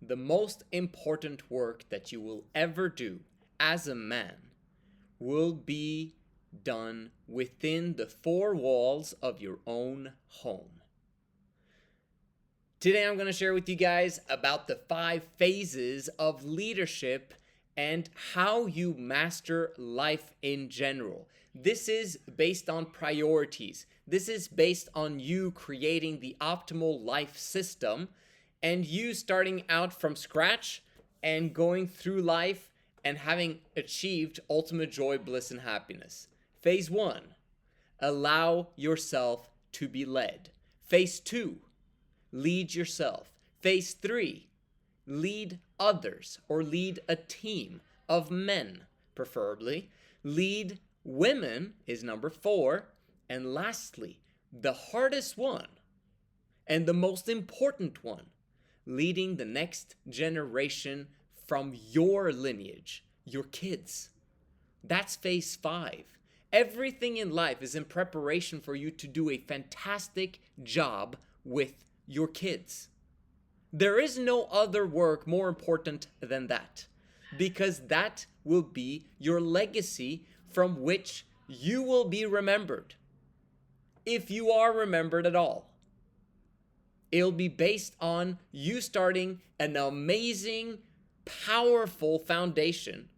the most important work that you will ever do as a man will be done within the four walls of your own home. Today I'm going to share with you guys about the 5 phases of leadership and how you master life in general. This is based on priorities. This is based on you creating the optimal life system and you starting out from scratch and going through life and having achieved ultimate joy, bliss, and happiness. Phase 1, allow yourself to be led. Phase 2, lead yourself. Phase 3, lead others or lead a team of men, preferably. Lead women is number 4. And lastly, the hardest one and the most important one, leading the next generation from your lineage, your kids. That's phase 5. Everything in life is in preparation for you to do a fantastic job with your kids. There is no other work more important than that, because that will be your legacy from which you will be remembered. If you are remembered at all, it'll be based on you starting an amazing, powerful foundation,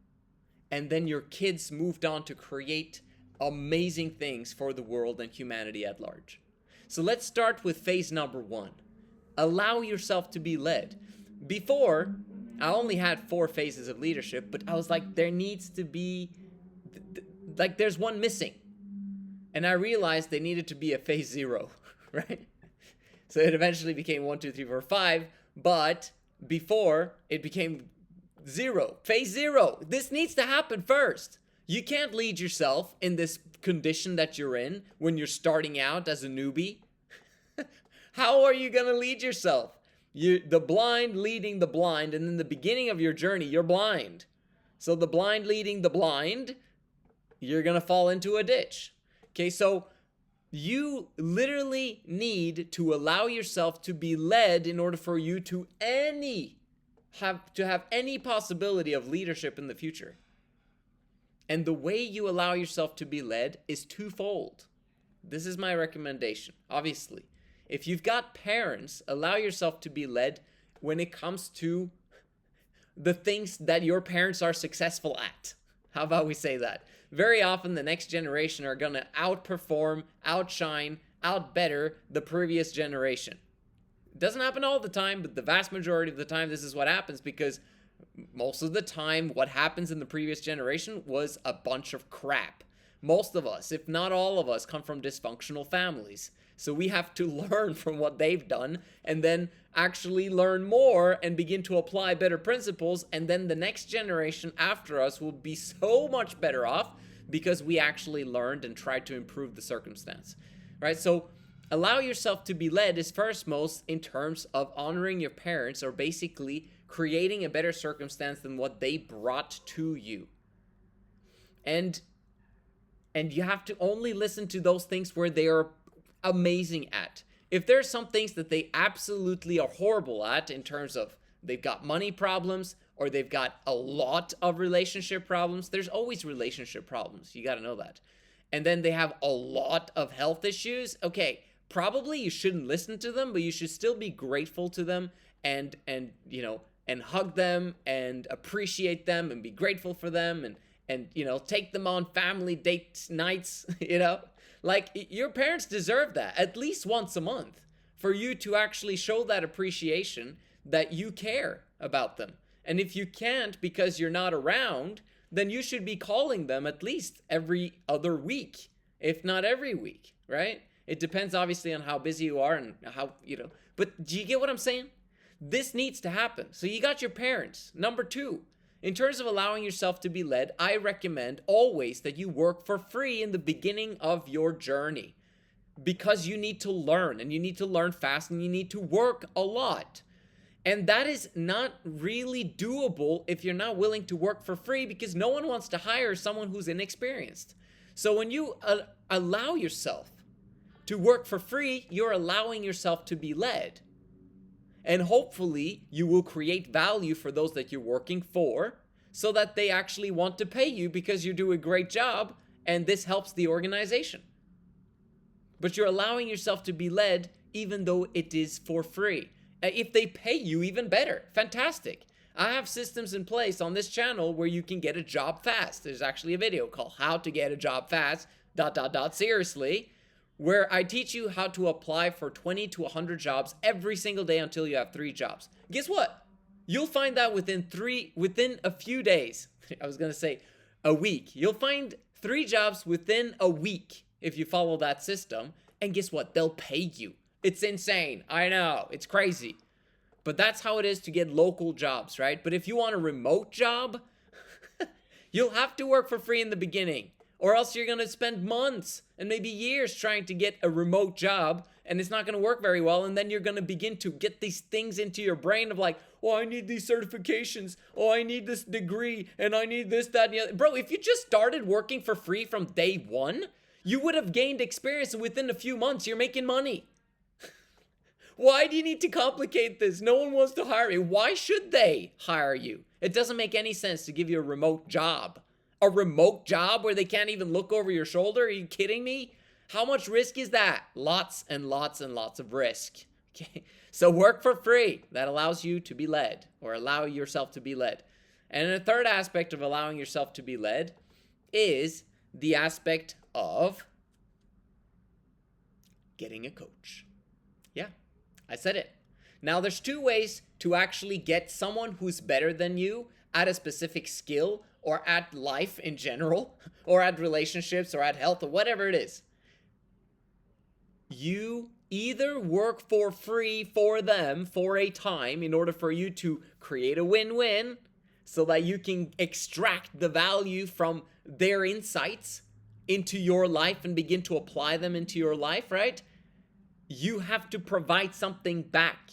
and then your kids moved on to create amazing things for the world and humanity at large. So let's start with phase number 1. Allow yourself to be led. Before, I only had 4 phases of leadership, but I was like, there needs to be, there's one missing. And I realized there needed to be a phase 0, right? So it eventually became 1, 2, 3, 4, 5, but before it became 0. Phase 0. This needs to happen first. You can't lead yourself in this condition that you're in when you're starting out as a newbie. How are you going to lead yourself? The blind leading the blind, and in the beginning of your journey, you're blind. So the blind leading the blind, you're going to fall into a ditch. Okay, so you literally need to allow yourself to be led in order for you to have any possibility of leadership in the future. And the way you allow yourself to be led is twofold. This is my recommendation, obviously. If you've got parents, allow yourself to be led when it comes to the things that your parents are successful at. How about we say that? Very often the next generation are going to outperform, outshine, outbetter the previous generation. It doesn't happen all the time, but the vast majority of the time this is what happens, because most of the time what happens in the previous generation was a bunch of crap. Most of us, if not all of us, come from dysfunctional families. So we have to learn from what they've done and then actually learn more and begin to apply better principles. And then the next generation after us will be so much better off because we actually learned and tried to improve the circumstance, right? So allow yourself to be led is first most in terms of honoring your parents, or basically creating a better circumstance than what they brought to you. And you have to only listen to those things where they are amazing at. If there's some things that they absolutely are horrible at, in terms of they've got money problems or they've got a lot of relationship problems, there's always relationship problems. You got to know that. And then they have a lot of health issues. Okay, probably you shouldn't listen to them, but you should still be grateful to them and hug them and appreciate them and be grateful for them and take them on family date nights, Like, your parents deserve that at least once a month, for you to actually show that appreciation that you care about them. And if you can't because you're not around, then you should be calling them at least every other week, if not every week, right? It depends obviously on how busy you are and how, but do you get what I'm saying? This needs to happen. So you got your parents. Number 2, in terms of allowing yourself to be led, I recommend always that you work for free in the beginning of your journey, because you need to learn, and you need to learn fast, and you need to work a lot. And that is not really doable if you're not willing to work for free, because no one wants to hire someone who's inexperienced. So when you allow yourself to work for free, you're allowing yourself to be led. And hopefully you will create value for those that you're working for so that they actually want to pay you because you do a great job and this helps the organization. But you're allowing yourself to be led even though it is for free. If they pay you, even better. Fantastic. I have systems in place on this channel where you can get a job fast. There's actually a video called How to Get a Job Fast, ... seriously, where I teach you how to apply for 20 to 100 jobs every single day until you have 3 jobs. Guess what? You'll find that within a few days. I was going to say a week. You'll find 3 jobs within a week if you follow that system. And guess what? They'll pay you. It's insane. I know. It's crazy. But that's how it is to get local jobs, right? But if you want a remote job, you'll have to work for free in the beginning. Or else you're going to spend months and maybe years trying to get a remote job, and it's not going to work very well. And then you're going to begin to get these things into your brain of like, oh, I need these certifications. Oh, I need this degree. And I need this, that, and the other. Bro, if you just started working for free from day one, you would have gained experience, and within a few months, you're making money. Why do you need to complicate this? No one wants to hire you. Why should they hire you? It doesn't make any sense to give you a remote job. A remote job where they can't even look over your shoulder? Are you kidding me? How much risk is that? Lots and lots and lots of risk. Okay, so work for free. That allows you to be led, or allow yourself to be led. And a third aspect of allowing yourself to be led is the aspect of getting a coach. Yeah, I said it. Now, there's 2 ways to actually get someone who's better than you at a specific skill, or at life in general, or at relationships, or at health, or whatever it is. You either work for free for them for a time in order for you to create a win-win so that you can extract the value from their insights into your life and begin to apply them into your life, right? You have to provide something back.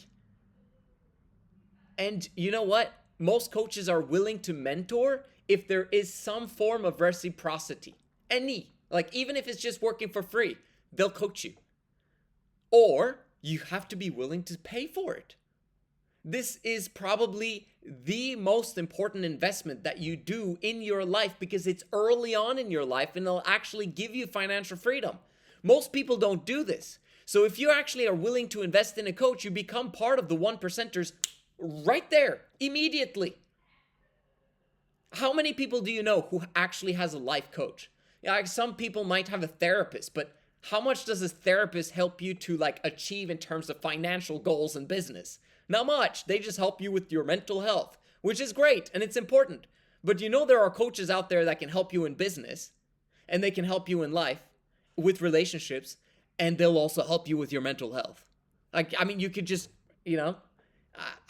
And you know what? Most coaches are willing to mentor if there is some form of reciprocity. Even if it's just working for free, they'll coach you. Or you have to be willing to pay for it. This is probably the most important investment that you do in your life because it's early on in your life and it'll actually give you financial freedom. Most people don't do this. So if you actually are willing to invest in a coach, you become part of the 1%ers right there, immediately. How many people do you know who actually has a life coach? Some people might have a therapist, but how much does a therapist help you to achieve in terms of financial goals and business? Not much. They just help you with your mental health, which is great and it's important. But there are coaches out there that can help you in business, and they can help you in life with relationships, and they'll also help you with your mental health. You could just,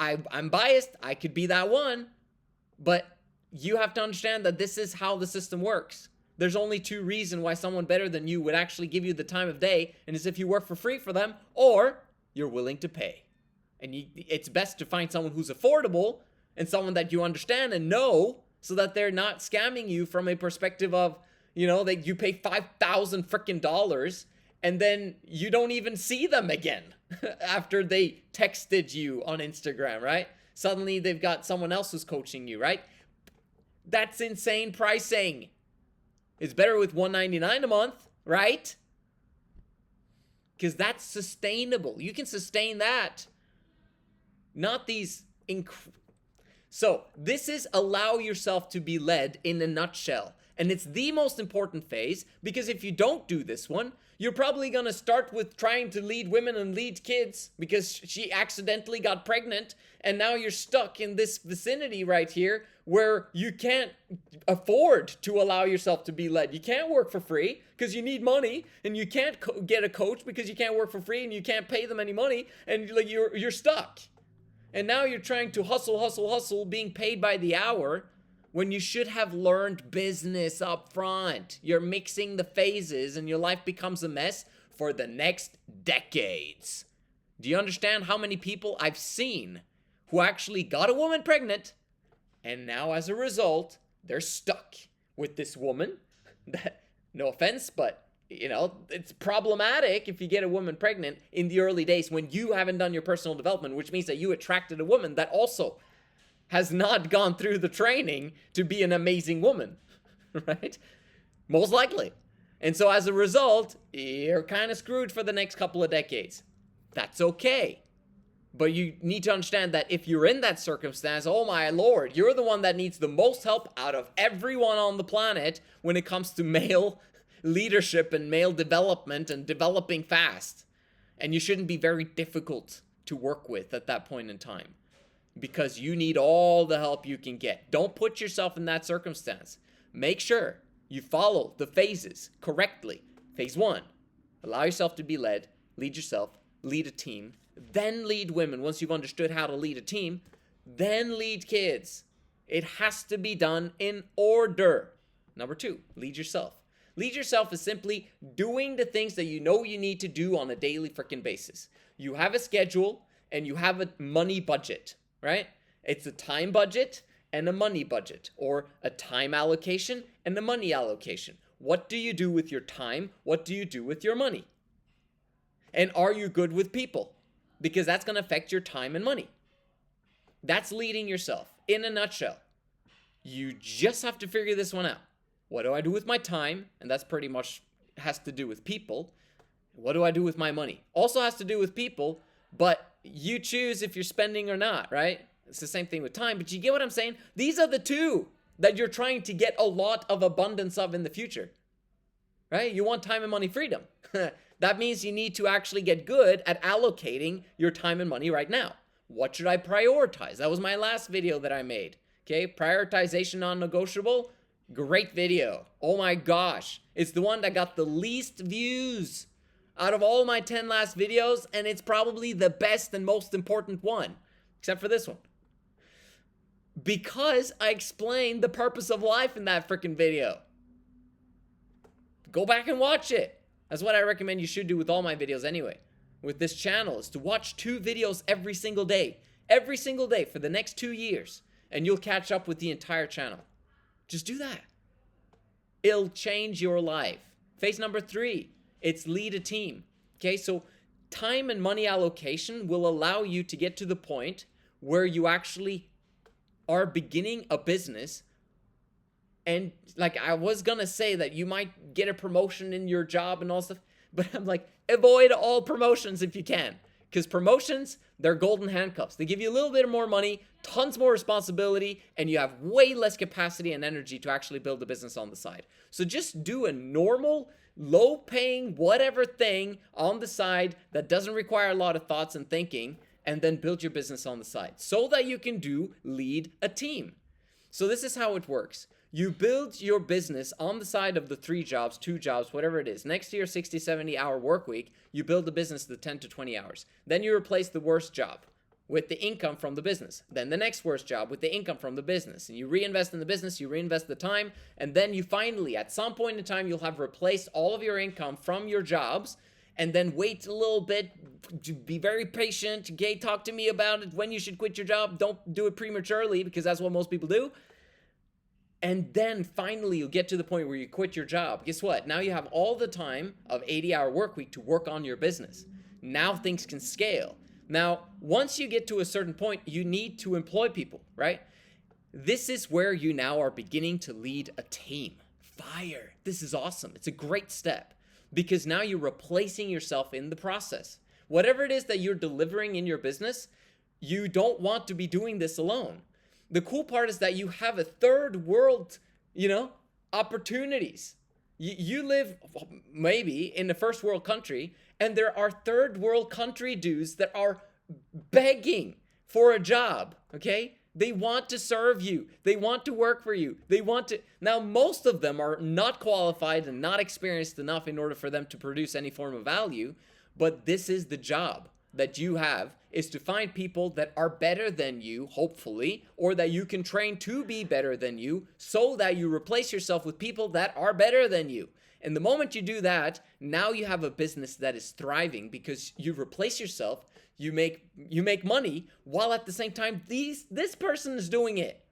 I'm biased. I could be that one, but you have to understand that this is how the system works. There's only 2 reasons why someone better than you would actually give you the time of day, and it's if you work for free for them or you're willing to pay. And it's best to find someone who's affordable and someone that you understand and know, so that they're not scamming you from a perspective of, that you pay $5,000 freaking dollars and then you don't even see them again after they texted you on Instagram, right? Suddenly they've got someone else who's coaching you, right? That's insane pricing. It's better with $199 a month, right? Because that's sustainable. You can sustain that. Not these So this is allow yourself to be led in a nutshell. And it's the most important phase, because if you don't do this one, you're probably going to start with trying to lead women and lead kids because she accidentally got pregnant, and now you're stuck in this vicinity right here where you can't afford to allow yourself to be led. You can't work for free because you need money, and you can't get a coach because you can't work for free and you can't pay them any money, and you're stuck. And now you're trying to hustle, being paid by the hour, when you should have learned business up front. You're mixing the phases and your life becomes a mess for the next decades. Do you understand how many people I've seen who actually got a woman pregnant, and now as a result, they're stuck with this woman that, no offense, but it's problematic if you get a woman pregnant in the early days when you haven't done your personal development, which means that you attracted a woman that also has not gone through the training to be an amazing woman, right? Most likely. And so as a result, you're kind of screwed for the next couple of decades. That's okay. But you need to understand that if you're in that circumstance, oh my lord, you're the one that needs the most help out of everyone on the planet when it comes to male leadership and male development and developing fast. And you shouldn't be very difficult to work with at that point in time, because you need all the help you can get. Don't put yourself in that circumstance. Make sure you follow the phases correctly. Phase 1, allow yourself to be led, lead yourself, lead a team, then lead women. Once you've understood how to lead a team, then lead kids. It has to be done in order. Number 2, lead yourself. Lead yourself is simply doing the things that you know you need to do on a daily freaking basis. You have a schedule and you have a money budget, right? It's a time budget and a money budget, or a time allocation and a money allocation. What do you do with your time? What do you do with your money? And are you good with people? Because that's going to affect your time and money. That's leading yourself in a nutshell. You just have to figure this one out. What do I do with my time? And that's pretty much has to do with people. What do I do with my money? Also has to do with people, but you choose if you're spending or not, right? It's the same thing with time, but you get what I'm saying? These are the two that you're trying to get a lot of abundance of in the future, right? You want time and money freedom. That means you need to actually get good at allocating your time and money right now. What should I prioritize? That was my last video that I made. Okay, prioritization non-negotiable. Great video. Oh my gosh. It's the one that got the least views out of all my 10 last videos, and it's probably the best and most important one, except for this one. Because I explained the purpose of life in that freaking video. Go back and watch it. That's what I recommend you should do with all my videos anyway. With this channel, is to watch 2 videos every single day. Every single day for the next 2 years. And you'll catch up with the entire channel. Just do that. It'll change your life. Phase number 3, it's lead a team. Okay, so time and money allocation will allow you to get to the point where you actually are beginning a business. And like I was gonna say that you might get a promotion in your job and all stuff, but I'm like, avoid all promotions if you can. Because promotions, they're golden handcuffs. They give you a little bit more money, tons more responsibility, and you have way less capacity and energy to actually build a business on the side. So just do a normal, low-paying, whatever thing on the side that doesn't require a lot of thoughts and thinking, and then build your business on the side so that you can lead a team. So this is how it works. You build your business on the side of the 3 jobs, 2 jobs, whatever it is. Next to your 60, 70-hour work week, you build a business the 10 to 20 hours. Then you replace the worst job with the income from the business. Then the next worst job with the income from the business. And you reinvest in the business, you reinvest the time, and then you finally, at some point in time, you'll have replaced all of your income from your jobs, and then wait a little bit, be very patient, okay, talk to me about it, when you should quit your job. Don't do it prematurely, because that's what most people do. And then finally you'll get to the point where you quit your job. Guess what? Now you have all the time of 80-hour work week to work on your business. Now things can scale. Now, once you get to a certain point, you need to employ people, right? This is where you now are beginning to lead a team. Fire. This is awesome. It's a great step because now you're replacing yourself in the process. Whatever it is that you're delivering in your business, you don't want to be doing this alone. The cool part is that you have a third world, opportunities. You live maybe in a first world country, and there are third world country dudes that are begging for a job, okay? They want to serve you. They want to work for you. Now, most of them are not qualified and not experienced enough in order for them to produce any form of value, but this is the job that you have, is to find people that are better than you, hopefully, or that you can train to be better than you, so that you replace yourself with people that are better than you. And the moment you do that, now you have a business that is thriving because you replace yourself, you make money, while at the same time this person is doing it.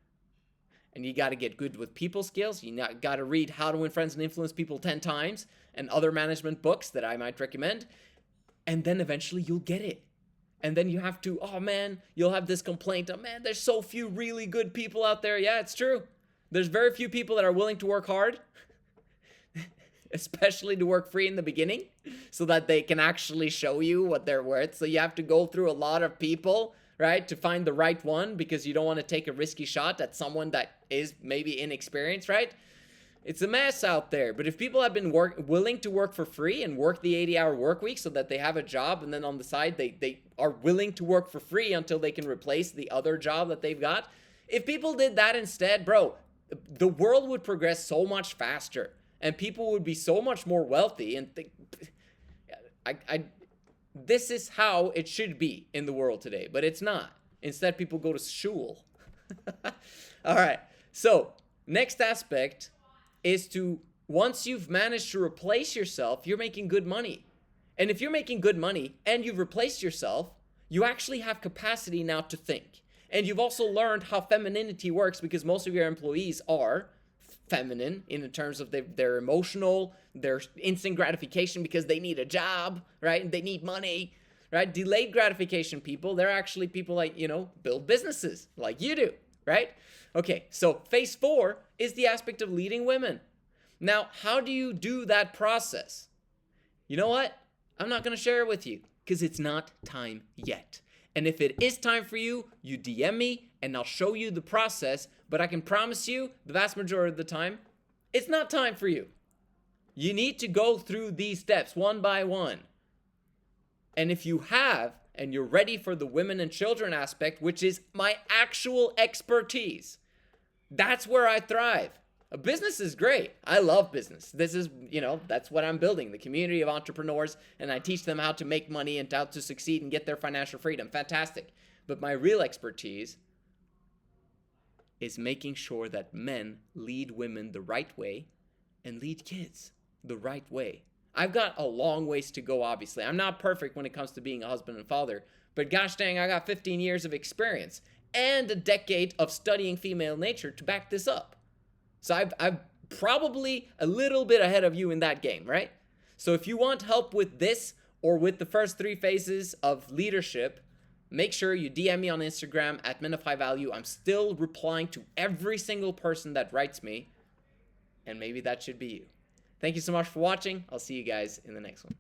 And you got to get good with people skills. You got to read How to Win Friends and Influence People 10 Times and other management books that I might recommend. And then eventually you'll get it. And then you have to, oh man, you'll have this complaint. Oh man, there's so few really good people out there. Yeah, it's true. There's very few people that are willing to work hard, especially to work free in the beginning, so that they can actually show you what they're worth. So you have to go through a lot of people, right, to find the right one, because you don't want to take a risky shot at someone that is maybe inexperienced, right? It's a mess out there. But if people have been willing to work for free and work the 80-hour work week so that they have a job, and then on the side they are willing to work for free until they can replace the other job that they've got. If people did that instead, bro, the world would progress so much faster and people would be so much more wealthy. And this is how it should be in the world today, but it's not. Instead, people go to school. All right. So next aspect is to, once you've managed to replace yourself, you're making good money. And if you're making good money and you've replaced yourself, you actually have capacity now to think. And you've also learned how femininity works, because most of your employees are feminine in terms of their emotional, their instant gratification because they need a job, right? And they need money, right? Delayed gratification people, they're actually people like, build businesses like you do, right? Okay, so phase 4 is the aspect of leading women. Now, how do you do that process? You know what? I'm not going to share it with you because it's not time yet. And if it is time for you, you DM me and I'll show you the process. But I can promise you, the vast majority of the time, it's not time for you. You need to go through these steps one by one. And if you have, and you're ready for the women and children aspect, which is my actual expertise, that's where I thrive. A business is great. I love business. This is, that's what I'm building, the community of entrepreneurs, and I teach them how to make money and how to succeed and get their financial freedom. Fantastic. But my real expertise is making sure that men lead women the right way and lead kids the right way. I've got a long ways to go, obviously. I'm not perfect when it comes to being a husband and father, but gosh dang, I got 15 years of experience and a decade of studying female nature to back this up. So I'm probably a little bit ahead of you in that game, right? So if you want help with this or with the first 3 phases of leadership, make sure you DM me on Instagram at Men of High Value. I'm still replying to every single person that writes me, and maybe that should be you. Thank you so much for watching. I'll see you guys in the next one.